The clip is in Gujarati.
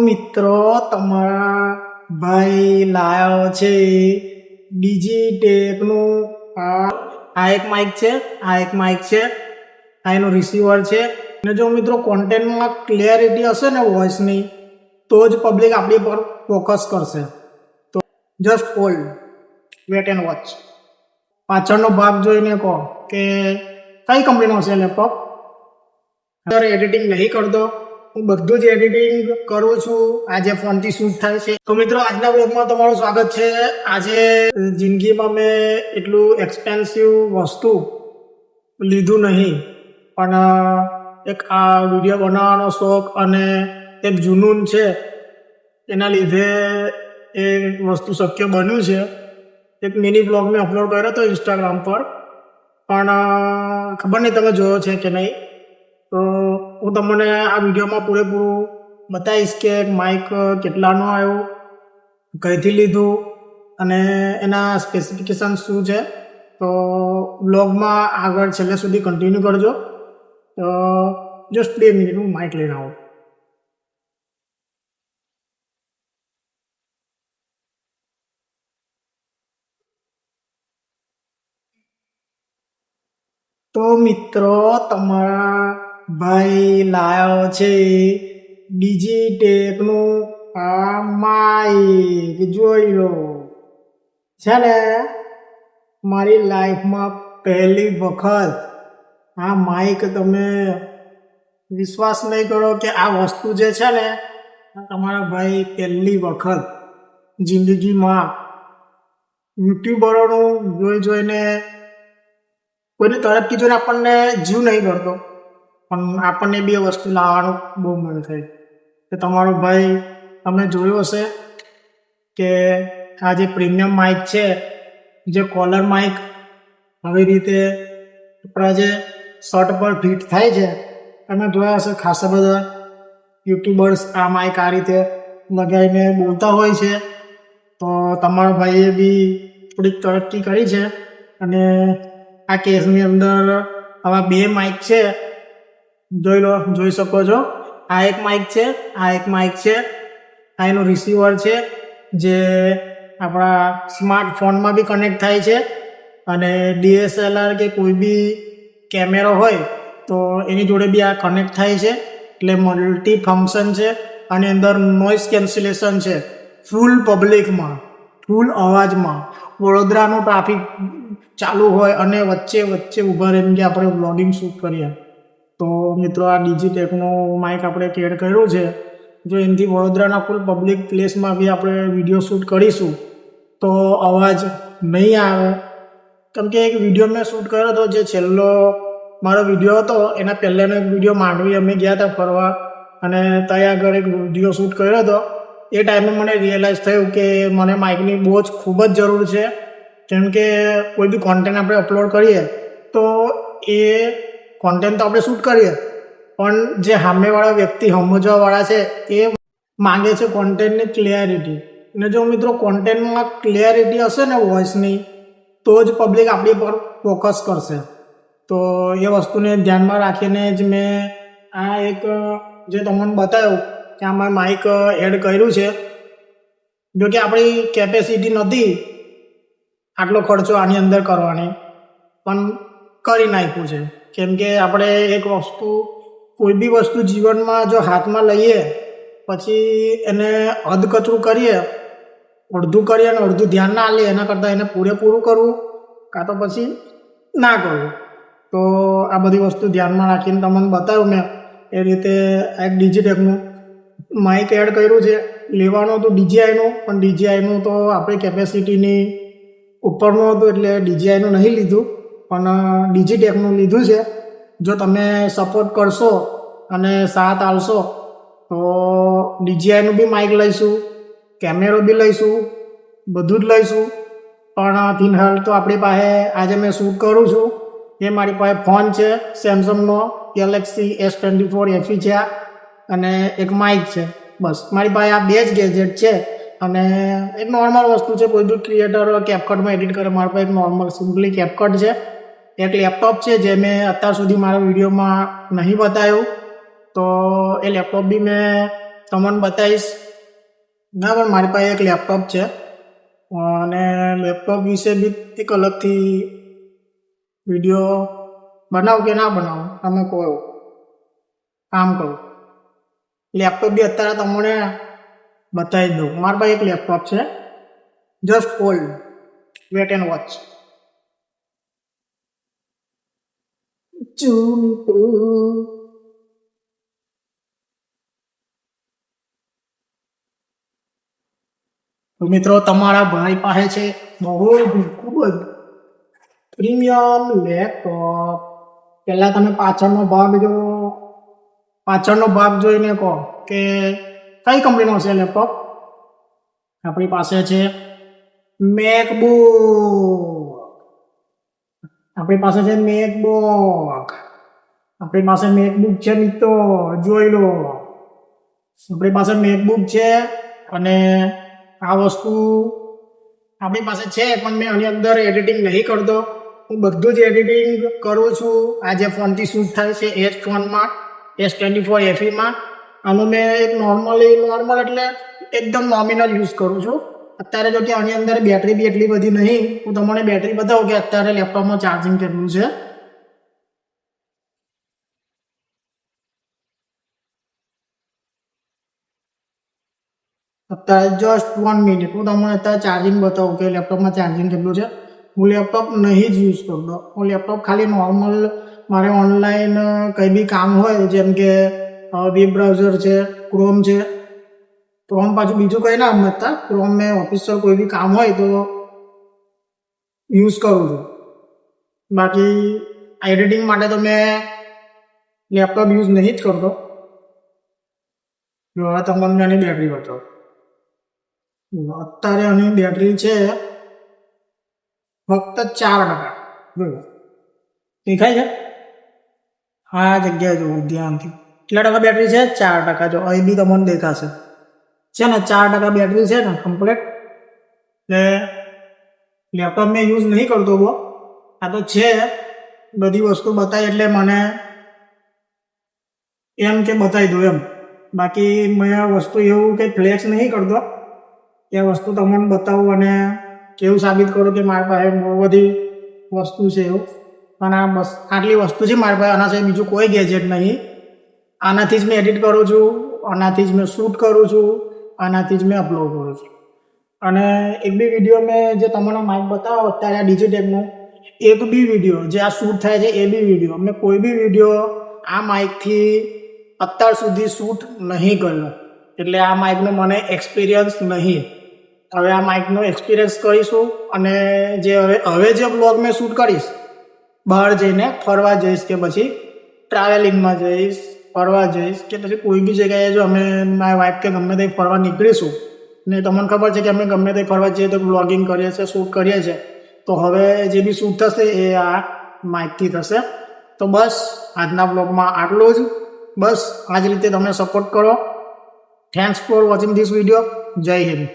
મિત્રો તમારા ભાઈ લાયો છે ડિજિટેકનું આ એક માઇક છે, આ એનું રિસીવર છે. અને જો મિત્રો કોન્ટેન્ટમાં ક્લિયરિટી હશે ને વોઇસની, તો જ પબ્લિક આપણી પર ફોકસ કરશે. તો just hold, wait and watch. પાછળનો ભાગ જોઈને કહો કે કઈ કંપનીનો છે લેપટોપ. એડિટિંગ નહીં કરતો, હું બધું જ એડિટિંગ કરું છું. આજે ફોનથી શૂટ થાય છે. તો મિત્રો આજના બ્લોગમાં તમારું સ્વાગત છે. આજે જિંદગીમાં મેં એટલું એક્સપેન્સિવ વસ્તુ લીધું નહીં, પણ એક આ વિડીયો બનાવવાનો શોખ અને એક જુનૂન છે, એના લીધે એ વસ્તુ શક્ય બન્યું છે. એક મિની બ્લોગ મેં અપલોડ કર્યો હતો ઇન્સ્ટાગ્રામ પર, પણ ખબર નહીં તમે જોયો છે કે નહીં. તો હું તમને આ વિડીયોમાં પૂરેપૂરું બતાવીશ કે માઇક કેટલાનું આવ્યું, કઈથી લીધું અને એના સ્પેસિફિકેશન શું છે. તો બ્લોગમાં આગળ છેલ્લે સુધી કન્ટિન્યુ કરજો. તો જસ્ટ 2 મિનિટ હું માઇક લઈને આવું. તો મિત્રો તમારા ભાઈ લાયો છે ડિજિટેકનું આ માઇક. જોઈ લો, છે ને મારી લાઈફમાં પહેલી વખત આ માઇક, તમે વિશ્વાસ નહીં કરો કે આ વસ્તુ જે છે ને, તમારા ભાઈ પહેલી વખત જિંદગીમાં યુટ્યુબરોનું જોઈને કોઈની તરફથી જોઈને આપણને જીવ નહીં કરતો, પણ આપણને બે વસ્તુ લાવવાનું બહુ મન થાય. કે તમારો ભાઈ, તમે જોયું હશે કે આ જે પ્રીમિયમ માઇક છે, જે કોલર માઇક, આવી રીતે આપણા જે શર્ટ પર ફિટ થાય છે, તમે જોયા હશે ખાસા બધા યુટ્યુબર્સ આ માઇક આ રીતે લગાવીને બોલતા હોય છે. તો તમારા ભાઈએ બી થોડીક તરક્કી કરી છે. અને આ કેસની અંદર આવા 2 માઇક છે, જોઈ લો, જોઈ શકો છો. આ એક માઇક છે, આ એનું રિસીવર છે, જે આપણા સ્માર્ટફોનમાં બી કનેક્ટ થાય છે. અને DSLR કે કોઈ બી કેમેરો હોય તો એની જોડે બી આ કનેક્ટ થાય છે. એટલે મલ્ટી ફંક્શન છે. આની અંદર નોઇઝ કેન્સલેશન છે. ફૂલ પબ્લિકમાં, ફૂલ અવાજમાં, વડોદરાનું ટ્રાફિક ચાલુ હોય અને વચ્ચે ઊભા રહીને કે આપણે બ્લોગિંગ શૂટ કરીએ. તો મિત્રો આ ડિજિટેકનો માઇક આપણે કેડ કર્યું છે. જો એનાથી વડોદરાના ફૂલ પબ્લિક પ્લેસમાં બી આપણે વિડીયો શૂટ કરીશું તો અવાજ નહીં આવે. કેમ કે એક વિડીયો મેં શૂટ કર્યો હતો, જે છેલ્લો મારો વિડીયો હતો, એના પહેલાંનો એક વિડીયો માંડવી અમે ગયા હતા ફરવા, અને ત્યાં આગળ એક વિડીયો શૂટ કર્યો હતો. એ ટાઈમે મને રિયલાઇઝ થયું કે મને માઇકની બહુ જ ખૂબ જ જરૂર છે. કેમ કે કોઈ બી કોન્ટેન્ટ આપણે અપલોડ કરીએ તો એ કોન્ટેન્ટ તો આપણે શૂટ કરીએ, પણ જે સામેવાળા વ્યક્તિ, સમજવાવાળા છે, એ માંગે છે કોન્ટેન્ટની ક્લિયરિટી. અને જો મિત્રો કોન્ટેન્ટમાં ક્લિયરિટી હશે ને વોઇસની, તો જ પબ્લિક આપણી પર ફોકસ કરશે. તો એ વસ્તુને ધ્યાનમાં રાખીને જ મેં આ એક જે તમને બતાવ્યું કે આમાં માઇક એડ કર્યું છે. જો કે આપણી કેપેસિટી નથી આટલો ખર્ચો આની અંદર કરવાની, પણ કરી નાખ્યું છે. કેમ કે આપણે એક વસ્તુ, કોઈ બી વસ્તુ જીવનમાં જો હાથમાં લઈએ, પછી એને અધકચરું કરીએ, અડધું કરીએ અને અડધું ધ્યાન ના લઈએ, એના કરતાં એને પૂરેપૂરું કરવું, કાં તો પછી ના કરવું. તો આ બધી વસ્તુ ધ્યાનમાં રાખીને તમને બતાવ્યું મેં એ રીતે. એક ડિજિટેકનું માઇક એડ કર્યું છે. લેવાનું હતું DJIનું, પણ DJIનું તો આપણી કેપેસિટીની ઉપરનું હતું, એટલે DJIનું નહીં લીધું, પણ ડિજિટેકનું લીધું છે. જો તમે સપોર્ટ કરશો અને સાથ આપશો તો DJIનું બી માઇક લઈશું, કેમેરો બી લઈશું, બધું જ લઈશું. પણ ફિલહાલ તો આપણી પાસે આજે મેં શૂટ કરું છું એ મારી પાસે ફોન છે, સેમસંગનો Galaxy S24 FE છે, અને એક માઇક છે. બસ મારી પાસે આ 2 જ ગેજેટ છે. અને એક નોર્મલ વસ્તુ છે, કોઈ બી ક્રિએટર કેપકટમાં એડિટ કરે, મારા પાસે એક નોર્મલ સિમ્પલી કેપકટ છે. એક લેપટોપ છે જે મેં અત્યાર સુધી મારા વિડીયોમાં નહીં બતાવ્યું. તો એ લેપટોપ બી મેં તમને બતાવીશ. ના, પણ મારી પાસે એક લેપટોપ છે અને લેપટોપ વિશે બી એક અલગથી વિડીયો બનાવું કે ના બનાવું તમે કહો. કામ કરું, લેપટોપ બી અત્યારે તમને બતાવી દઉં. મારા પાસે એક લેપટોપ છે, just hold, wait and watch. તો મિત્રો, તમારા ભાઈ પાસે છે બહુ ખૂબ જ પ્રીમિયમ લેપટોપ. પહેલાં તમે પાછળનો ભાગ જોઈને કહો કે કઈ કંપનીનો છે લેપટોપ. આપણી પાસે છે મેકબુક. આપણી પાસે મેકબુક છે મિત્રો, જોઈ લો. આપણી પાસે મેકબુક છે અને આ વસ્તુ આપણી પાસે છે, પણ મેં આની અંદર એડિટિંગ નહીં કરતો. હું બધું જ એડિટિંગ કરું છું. આ જે ફોનથી શૂટ થાય છે એ જ ફોનમાં, S24 FEમાં. આનું મેં એક નોર્મલ એટલે એકદમ નોમિનલ યુઝ કરું છું. અત્યારે જો કે આની અંદર બેટરી બી એટલી બધી નહીં. હું તમને બેટરી બતાવું કે અત્યારે લેપટોપમાં ચાર્જિંગ કેટલું છે. અત્યારે જસ્ટ 1 મિનિટ હું તમને અત્યારે ચાર્જિંગ બતાવું કે લેપટોપમાં ચાર્જિંગ કેટલું છે. હું લેપટોપ નહીં જ યુઝ કરતો. હું લેપટોપ ખાલી નોર્મલ મારે ઓનલાઈન કંઈ બી કામ હોય, જેમ કે વેબ બ્રાઉઝર છે, ક્રોમ છે. ક્રોમ પાછું બીજું કંઈ ના સમજતા, ક્રોમ મેં ઓફિશિયલ કોઈ બી કામ હોય તો યુઝ કરું છું. બાકી એડિટિંગ માટે તો મેં લેપટોપ યુઝ નહીં જ કરતો. જો હવે તમને આની બેટરી બતાવો. અત્યારે આની બેટરી છે ફક્ત 4%. દેખાય છે? આ જગ્યાએ જોવું ધ્યાનથી. કેટલા ટકા બેટરી છે? 4%. જો અહીં બી તમને દેખાશે છે ને, 4% બેટરી છે ને કમ્પ્લીટ. એટલે લેપટોપ મેં યુઝ નહીં કરતો બહુ. આ તો છે, બધી વસ્તુ બતાવી એટલે મને એમ કે બતાવી દઉં એમ. બાકી મેં આ વસ્તુ એવું કંઈ ફ્લેક્સ નહીં કરતો. એ વસ્તુ તમને બતાવું અને કેવું સાબિત કરું કે મારી પાસે બહુ બધી વસ્તુ છે એવું. પણ આ બસ આટલી વસ્તુ છે મારી પાસે. આના સિવાય બીજું કોઈ ગેજેટ નહીં. આનાથી જ મેં એડિટ કરું છું, આનાથી જ મેં શૂટ કરું છું, આનાથી જ મેં અપલોડ કરું છું. અને એક બી વિડીયો મેં જે તમને માઇક બતાવો અત્યારે ડિજિટેકનો, એક બી વિડીયો જે આ શૂટ થાય છે એ બી વિડીયો મેં કોઈ બી વિડીયો આ માઇકથી અત્યાર સુધી શૂટ નહીં કર્યો. એટલે આ માઇકનો મને એક્સપિરિયન્સ નહીં. હવે આ માઇકનો એક્સપિરિયન્સ કરીશું અને હવે જે બ્લોગ મેં શૂટ કરીશ, બહાર જઈને ફરવા જઈશ કે પછી ટ્રાવેલિંગમાં જઈશ, ફરવા જઈશ કે પછી કોઈ બી જગ્યાએ જો અમે મારી વાઈફ કે ગમે તે ફરવા નીકળીશું ને તમને ખબર છે કે અમે ગમે તે ફરવા જઈએ તો બ્લોગિંગ કરીએ છીએ, શૂટ કરીએ છીએ, તો હવે જે બી શૂટ થશે એ આ માઇકથી થશે. તો બસ આજના બ્લોગમાં આટલું જ. બસ આ જ રીતે તમે સપોર્ટ કરો. Thanks for watching this video. જય હિન્દ.